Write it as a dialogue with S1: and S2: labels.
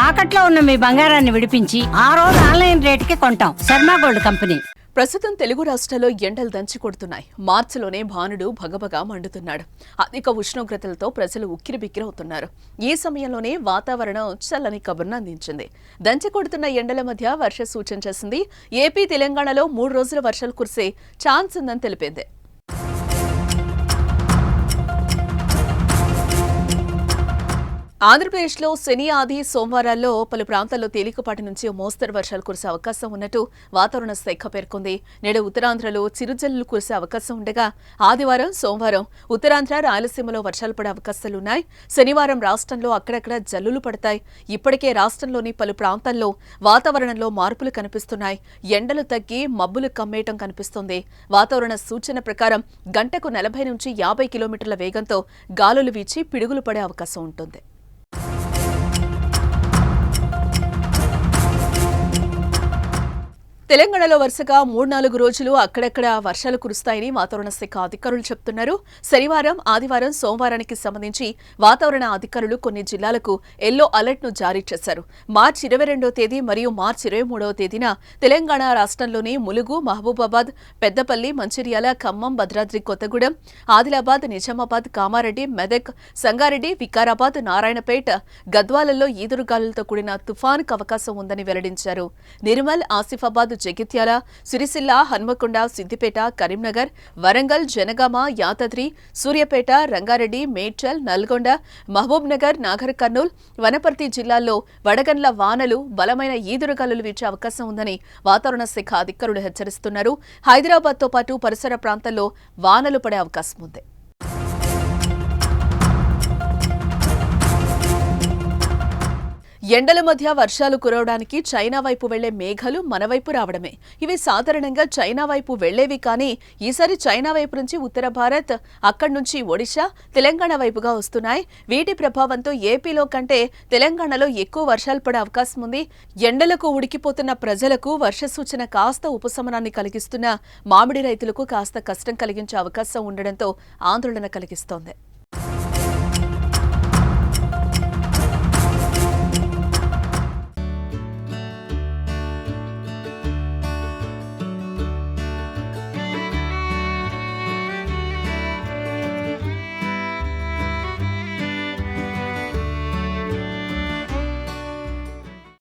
S1: తాకట్లో ఉన్న మీ బంగారాన్ని విడిపించి ఆ రోజు ఆన్లైన్ రేటుకి కొంటాం. Sharma gold company.
S2: ప్రస్తుతం తెలుగు రాష్ట్రాల్లో ఎండలు దంచి కొడుతున్నాయి. మార్చిలోనే భానుడు భగభగా మండుతున్నాడు. అధిక ఉష్ణోగ్రతలతో ప్రజలు ఉక్కిరిబిక్కిరవుతున్నారు. ఈ సమయంలోనే వాతావరణం చల్లని కబుర్ను అందించింది. దంచి కొడుతున్న ఎండల మధ్య వర్ష సూచన చేసింది. ఏపీ, తెలంగాణలో 3 రోజుల వర్షాలు కురిసే ఛాన్స్ ఉందని తెలిపింది. ఆంధ్రప్రదేశ్లో శని, ఆది, సోమవారాల్లో పలు ప్రాంతాల్లో తేలికపాటి నుంచి మోస్తరు వర్షాలు కురిసే అవకాశం ఉన్నట్టు వాతావరణ శాఖ పేర్కొంది. నేడు ఉత్తరాంధ్రలో చిరుజల్లులు కురిసే అవకాశం ఉండగా ఆదివారం, సోమవారం ఉత్తరాంధ్ర, రాయలసీమలో వర్షాలు పడే అవకాశాలున్నాయి. శనివారం రాష్ట్రంలో అక్కడక్కడ జల్లులు పడతాయి. ఇప్పటికే రాష్ట్రంలోని పలు ప్రాంతాల్లో వాతావరణంలో మార్పులు కనిపిస్తున్నాయి. ఎండలు తగ్గి మబ్బులు కమ్మేయటం కనిపిస్తోంది. వాతావరణ సూచన ప్రకారం గంటకు 40 నుంచి 50 కిలోమీటర్ల వేగంతో గాలులు వీచి పిడుగులు పడే అవకాశం ఉంటుంది. తెలంగాణలో వరుసగా 3-4 రోజులు అక్కడక్కడ వర్షాలు కురుస్తాయని వాతావరణ శాఖ అధికారులు చెబుతున్నారు. శనివారం, ఆదివారం, సోమవారానికి సంబంధించి వాతావరణ అధికారులు కొన్ని జిల్లాలకు ఎల్లో అలర్ట్ ను జారీ చేశారు. మార్చి 22వ తేదీ మరియు మార్చి 23వ తేదీన తెలంగాణ రాష్ట్రంలోని ములుగు, మహబూబాబాద్, పెద్దపల్లి, మంచిర్యాల, ఖమ్మం, భద్రాద్రి కొత్తగూడెం, ఆదిలాబాద్, నిజామాబాద్, కామారెడ్డి, మెదక్, సంగారెడ్డి, వికారాబాద్, నారాయణపేట, గద్వాలలో ఈదురుగాలులతో కూడిన తుఫానుకు అవకాశం ఉందని వెల్లడించారు. నిర్మల్, ఆసిఫాబాద్, జగిత్యాల, సిరిసిల్ల, హన్మకొండ, సిద్దిపేట, కరీంనగర్, వరంగల్, జనగామ, యాదాద్రి, సూర్యాపేట, రంగారెడ్డి, మేడ్చల్, నల్గొండ, మహబూబ్ నగర్, నాగర్ కర్నూల్, వనపర్తి జిల్లాల్లో వడగండ్ల వానలు, బలమైన ఈదురుగాలులు వీచే అవకాశం ఉందని వాతావరణ శాఖ అధికారులు హెచ్చరిస్తున్నారు. హైదరాబాద్తో పాటు పరిసర ప్రాంతాల్లో వానలు పడే అవకాశం ఉంది. ఎండల మధ్య వర్షాలు కురవడానికి చైనా వైపు వెళ్లే మేఘాలు మన వైపు రావడమే. ఇవి సాధారణంగా చైనా వైపు వెళ్లేవి, కానీ ఈసారి చైనా వైపు నుంచి ఉత్తర భారత్, అక్కడి నుంచి ఒడిశా, తెలంగాణ వైపుగా వస్తున్నాయి. వీటి ప్రభావంతో ఏపీలో కంటే తెలంగాణలో ఎక్కువ వర్షాలు పడే అవకాశం ఉంది. ఎండలకు ఉడికిపోతున్న ప్రజలకు వర్ష సూచన కాస్త ఉపశమనాన్ని కలిగిస్తున్న మామిడి రైతులకు కాస్త కష్టం కలిగించే అవకాశం ఉండడంతో ఆందోళన కలిగిస్తోంది.